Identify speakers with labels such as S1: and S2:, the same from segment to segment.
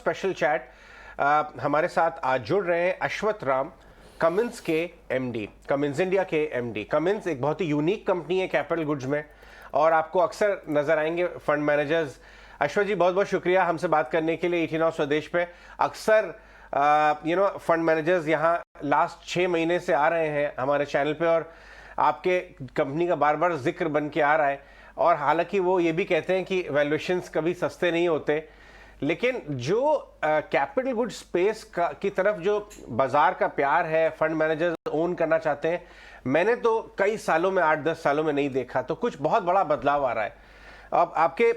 S1: Special chat. हमारे साथ आज जुड़ रहे हैं अश्वथ राम, कमिंस के एमडी, कमिंस इंडिया के एमडी। कमिंस एक बहुत ही यूनिक कंपनी है कैपिटल गुड्स में, और आपको अक्सर नजर आएंगे फंड मैनेजर्स। अश्वथ जी, बहुत बहुत शुक्रिया हमसे बात करने के लिए 18 स्वदेश पे। अक्सर फंड मैनेजर्स यहाँ लास्ट 6 महीने से आ रहे हैं हमारे चैनल पे, और आपके कंपनी का बार बार जिक्र बन के आ रहा है। और हालांकि वो ये भी कहते हैं कि वैल्यूएशंस कभी सस्ते नहीं होते, लेकिन जो कैपिटल गुड स्पेस की तरफ जो बाजार का प्यार है, फंड मैनेजर्स ओन करना चाहते हैं, मैंने तो कई सालों में, 8-10 सालों में नहीं देखा। तो कुछ बहुत बड़ा बदलाव आ रहा है। अब आपके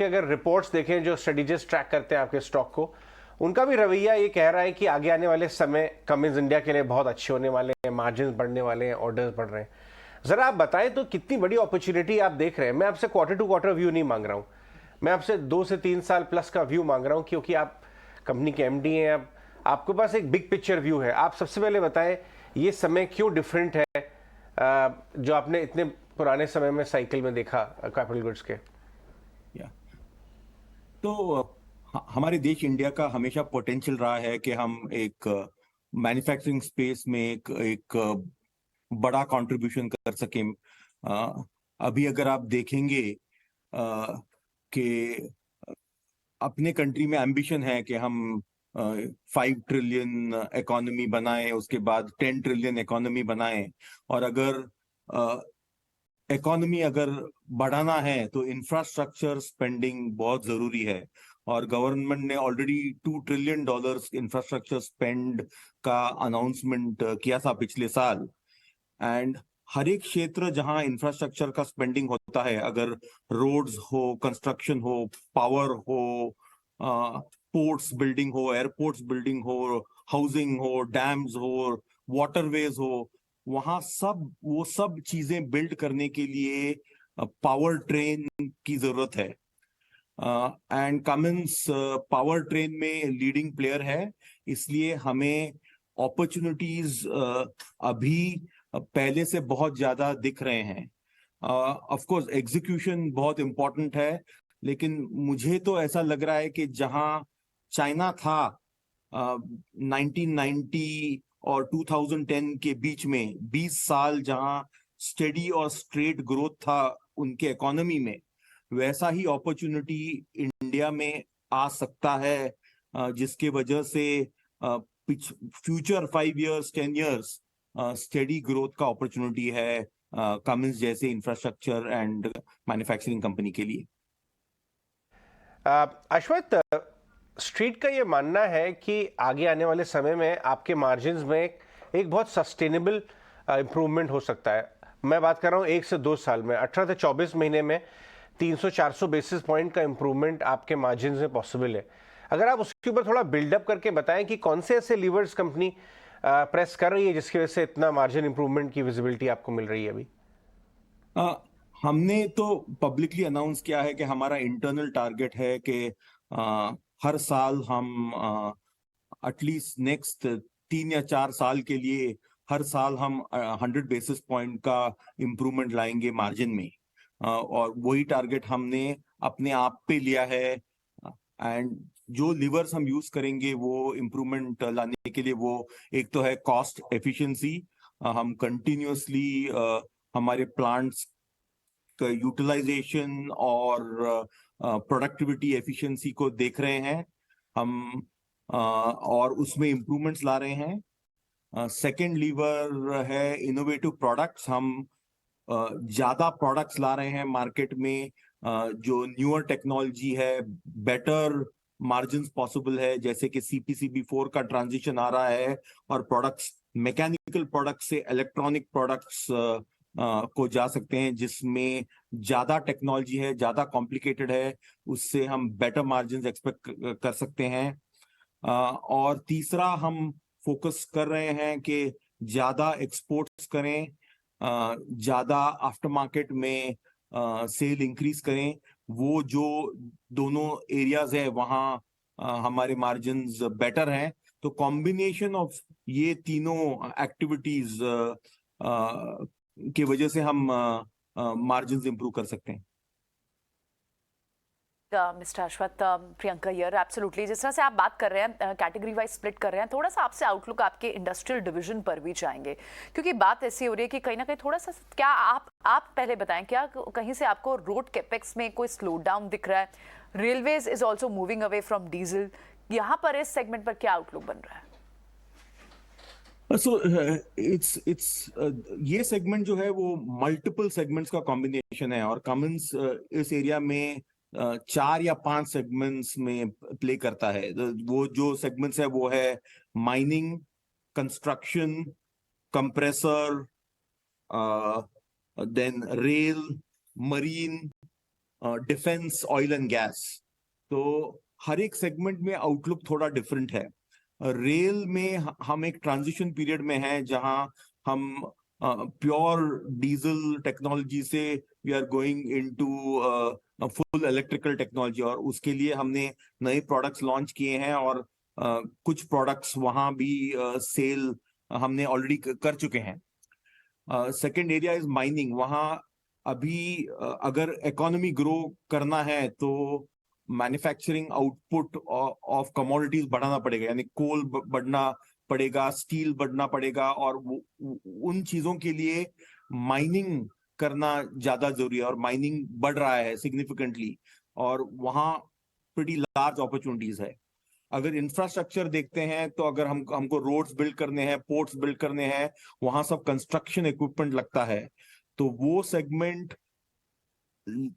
S1: अगर रिपोर्ट्स देखें, जो स्ट्रेटेजिस्ट ट्रैक करते हैं आपके स्टॉक को, उनका भी रवैया ये कह रहा है कि आगे आने वाले समय कमिंस इंडिया के लिए बहुत अच्छे होने वाले हैं, मार्जिन बढ़ने वाले हैं, ऑर्डर्स बढ़ रहे हैं। जरा आप बताएं तो कितनी बड़ी अपॉर्चुनिटी आप देख रहे हैं। मैं आपसे क्वार्टर टू क्वार्टर व्यू नहीं मांग रहा हूं, मैं आपसे 2 से 3 साल प्लस का व्यू मांग रहा हूं, क्योंकि आप कंपनी के एमडी हैं। अब आपके पास एक बिग पिक्चर व्यू है। आप सबसे पहले बताएं ये समय क्यों डिफरेंट है जो आपने इतने पुराने समय में साइकिल में देखा कैपिटल गुड्स के।
S2: या तो हमारे देश इंडिया का हमेशा पोटेंशियल रहा है कि हम एक मैन्युफैक्चरिंग स्पेस में एक बड़ा कंट्रीब्यूशन कर सकें। अभी अगर आप देखेंगे कि अपने कंट्री में एम्बिशन है कि हम 5 ट्रिलियन इकोनॉमी बनाएं, उसके बाद 10 ट्रिलियन इकोनॉमी बनाएं। और अगर इकोनॉमी अगर बढ़ाना है तो इंफ्रास्ट्रक्चर स्पेंडिंग बहुत जरूरी है, और गवर्नमेंट ने ऑलरेडी $2 ट्रिलियन इंफ्रास्ट्रक्चर स्पेंड का अनाउंसमेंट किया था पिछले साल। एंड हर एक क्षेत्र जहां इंफ्रास्ट्रक्चर का स्पेंडिंग होता है, अगर रोड्स हो, कंस्ट्रक्शन हो, पावर हो, पोर्ट्स बिल्डिंग हो, एयरपोर्ट्स बिल्डिंग हो, हाउसिंग हो, डैम्स हो, वाटरवेज हो, वहां वो सब चीजें बिल्ड करने के लिए पावर ट्रेन की जरूरत है। एंड कमिंस पावर ट्रेन में लीडिंग प्लेयर है, इसलिए हमें अपॉर्चुनिटीज अभी पहले से बहुत ज्यादा दिख रहे हैं। ऑफ कोर्स एग्जीक्यूशन बहुत इंपॉर्टेंट है, लेकिन मुझे तो ऐसा लग रहा है कि जहां चाइना था 1990 और 2010 के बीच में 20 साल, जहां स्टेडी और स्ट्रेट ग्रोथ था उनके इकोनॉमी में, वैसा ही अपॉर्चुनिटी इंडिया में आ सकता है, जिसके वजह से future 5 years 10 years steady growth का अपॉर्चुनिटी है कमिंस जैसे इंफ्रास्ट्रक्चर एंड मैन्युफैक्चरिंग कंपनी के लिए।
S1: अश्वथ, स्ट्रीट का ये मानना है कि आगे आने वाले समय में आपके मार्जिन्स में एक बहुत सस्टेनेबल इंप्रूवमेंट हो सकता है। मैं बात कर रहा हूँ 1 से 2 साल में, 18 से 24 महीने में 300-400 बेसिस पॉइंट का इंप्रूवमेंट आपके मार्जिन में पॉसिबल है। अगर आप उसके ऊपर थोड़ा बिल्डअप करके बताएं कि कौन से ऐसे लीवर्स कंपनी प्रेस कर रही है जिसकी वजह से इतना मार्जिन इंप्रूवमेंट की विजिबिलिटी आपको मिल रही है अभी।
S2: हमने तो पब्लिकली अनाउंस किया है कि हमारा इंटरनल टारगेट है कि हर साल हम एटलीस्ट नेक्स्ट 3 या 4 साल के लिए हर साल हम 100 बेसिस पॉइंट का इम्प्रूवमेंट लाएंगे मार्जिन में। और वही टारगेट हमने अपने आप पे लिया है। एंड जो लिवर्स हम यूज करेंगे वो इम्प्रूवमेंट लाने के लिए, वो एक तो है कॉस्ट एफिशिएंसी। हम कंटिन्यूअसली हमारे प्लांट्स का यूटिलाइजेशन और प्रोडक्टिविटी एफिशिएंसी को देख रहे हैं हम, और उसमें इम्प्रूवमेंट्स ला रहे हैं। सेकेंड लीवर है इनोवेटिव प्रोडक्ट्स। हम ज्यादा प्रोडक्ट्स ला रहे हैं मार्केट में, जो न्यूअर टेक्नोलॉजी है, बेटर मार्जिन्स पॉसिबल है, जैसे कि CPCB4 का ट्रांजिशन आ रहा है, और प्रोडक्ट्स मैकेनिकल प्रोडक्ट्स से इलेक्ट्रॉनिक प्रोडक्ट्स को जा सकते हैं, जिसमें ज्यादा टेक्नोलॉजी है, ज्यादा कॉम्प्लिकेटेड है, उससे हम बेटर मार्जिन्स एक्सपेक्ट कर सकते हैं। और तीसरा हम फोकस कर रहे हैं कि ज्यादा एक्सपोर्ट्स करें, ज्यादा आफ्टर मार्केट में सेल इंक्रीज करें। वो जो दोनों एरियाज है वहां हमारे मार्जिन्स बेटर हैं। तो कॉम्बिनेशन ऑफ ये तीनों एक्टिविटीज की वजह से हम मार्जिन्स इंप्रूव कर सकते हैं।
S3: Mister Ashwath, Priyanka here, absolutely. जिस तरह से आप बात कर रहे हैं, कैटेगरी वाइज स्प्लिट कर रहे हैं, थोड़ा सा आपसे आउटलुक आपके इंडस्ट्रियल डिवीजन पर भी जाएंगे, क्योंकि बात ऐसी हो रही है कि कहीं ना कहीं थोड़ा सा, क्या आप पहले बताएं, क्या कहीं से आपको रोड कैपेक्स में कोई स्लो डाउन दिख रहा है? Railways is also moving away from diesel, यहाँ पर इस सेगमेंट पर क्या आउटलुक बन रहा है?
S2: सो इट्स ये सेगमेंट जो है वो मल्टीपल सेगमेंट्स का कॉम्बिनेशन है, और कमिंस इस एरिया में 4 या 5 सेगमेंट्स में प्ले करता है। वो जो सेगमेंट्स है वो है mining, construction, compressor, then rail, marine, defence, oil and gas. तो हर एक सेगमेंट में आउटलुक थोड़ा डिफरेंट है। रेल में हम एक ट्रांजिशन पीरियड में हैं जहां हम प्योर डीजल टेक्नोलॉजी से we are going into full electrical technology, और उसके लिए हमने नए प्रोडक्ट्स लॉन्च किए हैं, और कुछ प्रोडक्ट्स वहां भी सेल हमने ऑलरेडी कर चुके हैं। Second area is mining. वहां अभी अगर इकोनॉमी ग्रो करना है तो मैन्युफैक्चरिंग आउटपुट ऑफ कमोडिटीज बढ़ाना पड़ेगा, यानी कोल बढ़ना पड़ेगा, स्टील बढ़ना पड़ेगा, और उन चीजों के लिए माइनिंग करना ज्यादा जरूरी है, और माइनिंग बढ़ रहा है सिग्निफिकेंटली, और वहां प्रीटी लार्ज अपॉर्चुनिटीज है। अगर इंफ्रास्ट्रक्चर देखते हैं तो अगर हमको रोड्स बिल्ड करने हैं, पोर्ट्स बिल्ड करने हैं, वहां सब कंस्ट्रक्शन इक्विपमेंट लगता है, तो वो सेगमेंट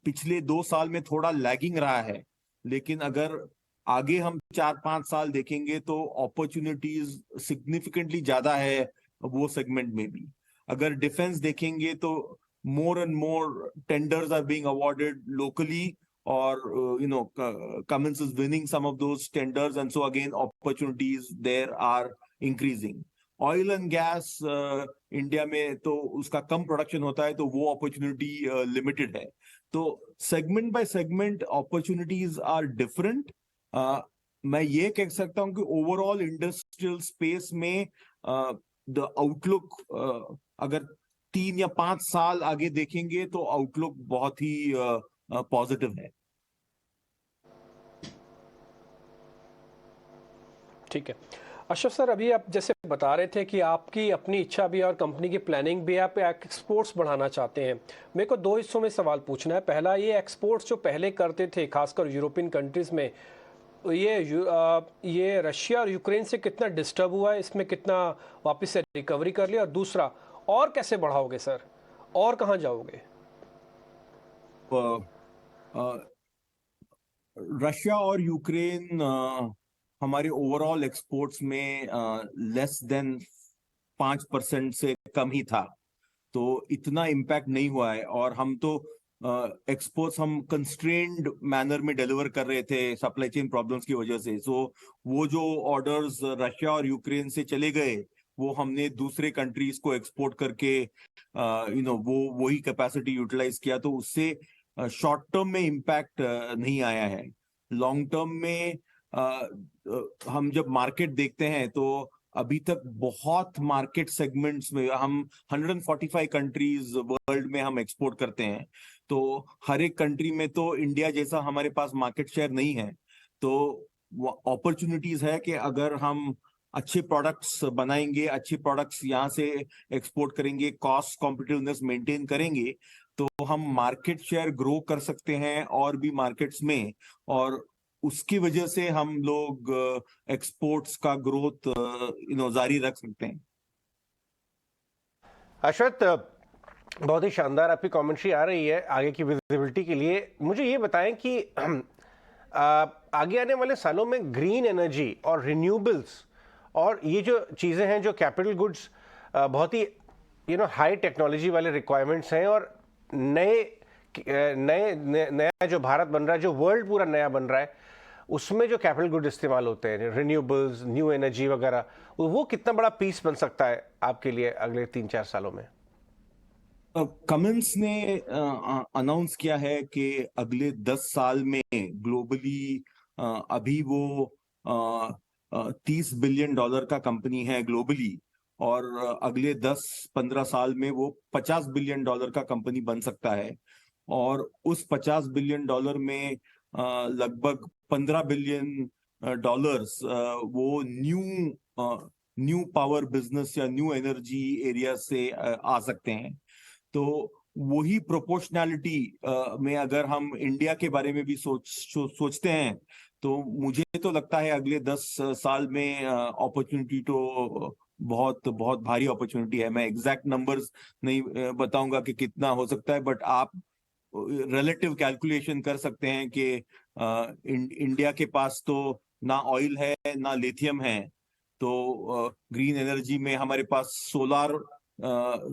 S2: पिछले 2 साल में थोड़ा लैगिंग रहा है। लेकिन अगर आगे हम 4-5 साल देखेंगे तो अपॉर्चुनिटीज सिग्निफिकेंटली ज्यादा है वो सेगमेंट में भी। अगर डिफेंस देखेंगे तो more and more tenders are being awarded locally, or Cummins is winning some of those tenders, and so again opportunities there are increasing. Oil and gas India में तो उसका कम प्रोडक्शन होता है, तो वो अपॉर्चुनिटी लिमिटेड है। तो segment by segment opportunities are different. मैं ये कह सकता हूँ कि ओवरऑल इंडस्ट्रियल स्पेस में द आउटलुक अगर 3 या 5 साल आगे देखेंगे तो आउटलुक बहुत ही पॉजिटिव है।
S4: ठीक है अशोक सर, अभी आप जैसे बता रहे थे कि आपकी अपनी इच्छा भी और कंपनी की प्लानिंग भी है, आप एक्सपोर्ट्स बढ़ाना चाहते हैं। मेरे को 2 हिस्सों में सवाल पूछना है। पहला, ये एक्सपोर्ट्स जो पहले करते थे खासकर यूरोपियन कंट्रीज में, ये रशिया और यूक्रेन से कितना डिस्टर्ब हुआ है, इसमें कितना वापस से रिकवरी कर लिया? और दूसरा, और कैसे बढ़ाओगे सर, और कहाँ जाओगे?
S2: रशिया और यूक्रेन हमारे ओवरऑल एक्सपोर्ट्स में लेस देन 5% से कम ही था, तो इतना इम्पैक्ट नहीं हुआ है। और हम तो एक्सपोर्ट्स हम कंस्ट्रेन्ड मैनर में डिलीवर कर रहे थे सप्लाई चेन प्रॉब्लम्स की वजह से। सो वो जो ऑर्डर्स रशिया और यूक्रेन से चले गए वो हमने दूसरे कंट्रीज को एक्सपोर्ट करके वही कैपेसिटी यूटिलाइज किया, तो उससे शॉर्ट टर्म में इम्पैक्ट नहीं आया है। लॉन्ग टर्म में हम जब मार्केट देखते हैं तो अभी तक बहुत मार्केट सेगमेंट्स में हम 145 कंट्रीज वर्ल्ड में हम एक्सपोर्ट करते हैं, तो हर एक कंट्री में तो इंडिया जैसा हमारे पास मार्केट शेयर नहीं है। तो अपॉर्चुनिटीज है कि अगर हम अच्छे प्रोडक्ट्स बनाएंगे, अच्छे प्रोडक्ट्स यहाँ से एक्सपोर्ट करेंगे, कॉस्ट कॉम्पिटिटिवनेस मेंटेन करेंगे, तो हम मार्केट शेयर ग्रो कर सकते हैं और भी मार्केट्स में, और उसकी वजह से हम लोग एक्सपोर्ट्स का ग्रोथ जारी रख सकते हैं।
S1: अश्वथ, बहुत ही शानदार आपकी कमेंट्री आ रही है आगे की विजिबिलिटी के लिए। मुझे ये बताएं कि आगे आने वाले सालों में ग्रीन एनर्जी और रिन्यूएबल्स और ये जो चीज़ें हैं, जो कैपिटल गुड्स बहुत ही हाई टेक्नोलॉजी वाले रिक्वायरमेंट्स हैं, और नया जो भारत बन रहा है, जो वर्ल्ड पूरा नया बन रहा है, उसमें जो कैपिटल गुड इस्तेमाल होते हैं, रिन्यूएबल्स, न्यू एनर्जी वगैरह, वो कितना बड़ा पीस बन सकता है आपके लिए अगले 3-4 सालों में?
S2: कमिंस ने अनाउंस किया है कि अगले 10 साल में ग्लोबली अभी वो $30 बिलियन का कंपनी है ग्लोबली, और अगले 10-15 साल में वो $50 बिलियन का कंपनी बन सकता है। और उस $50 बिलियन में लगभग $15 बिलियन वो न्यू पावर बिजनेस या न्यू एनर्जी एरिया से आ सकते हैं। तो वही प्रोपोर्शनैलिटी में अगर हम इंडिया के बारे में भी सोचते हैं तो मुझे तो लगता है अगले 10 साल में अपॉर्चुनिटी तो बहुत बहुत भारी अपॉर्चुनिटी है। मैं एग्जैक्ट नंबर्स नहीं बताऊंगा कि कितना हो सकता है, बट आप रिलेटिव कैलकुलेशन कर सकते हैं कि इंडिया के पास तो ना ऑयल है ना लिथियम है, तो ग्रीन एनर्जी में हमारे पास सोलार,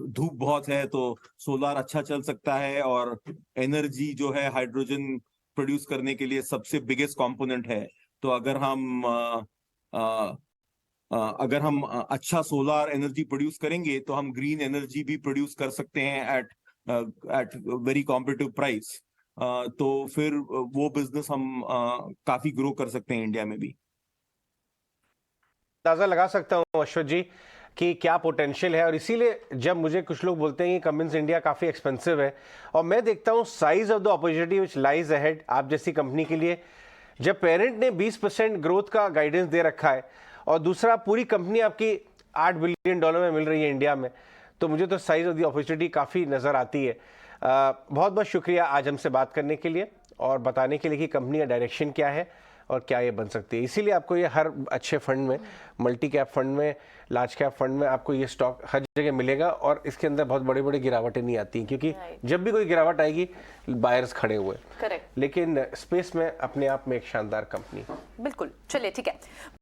S2: धूप बहुत है तो सोलार अच्छा चल सकता है, और एनर्जी जो है हाइड्रोजन प्रोड्यूस करने के लिए सबसे बिगेस्ट कंपोनेंट है। तो अगर हम अच्छा सोलार एनर्जी प्रोड्यूस करेंगे तो हम ग्रीन एनर्जी भी प्रोड्यूस कर सकते हैं एट वेरी कॉम्पिटिटिव प्राइस। तो फिर वो बिजनेस हम काफी ग्रो कर सकते हैं इंडिया में भी।
S1: अंदाजा लगा सकता हूं अश्वथ जी कि क्या पोटेंशियल है, और इसीलिए जब मुझे कुछ लोग बोलते हैं कि कमिंस इंडिया काफ़ी एक्सपेंसिव है, और मैं देखता हूं size of the opportunity which lies ahead आप जैसी कंपनी के लिए, जब पेरेंट ने 20% ग्रोथ का गाइडेंस दे रखा है और दूसरा पूरी कंपनी आपकी $8 बिलियन में मिल रही है इंडिया में, तो मुझे तो साइज ऑफ द अपॉर्चुनिटी काफ़ी नज़र आती है। बहुत बहुत शुक्रिया आज हमसे बात करने के लिए और बताने के लिए कि कंपनी का डायरेक्शन क्या है और क्या ये बन सकती है। इसीलिए आपको ये हर अच्छे फंड में, मल्टी कैप फंड में, लार्ज कैप फंड में आपको ये स्टॉक हर जगह मिलेगा, और इसके अंदर बहुत बड़ी बड़ी गिरावटें नहीं आती, क्योंकि जब भी कोई गिरावट आएगी बायर्स खड़े हुए।
S3: करेक्ट।
S1: लेकिन स्पेस में अपने आप में एक शानदार कंपनी।
S3: बिल्कुल, चलिए ठीक है।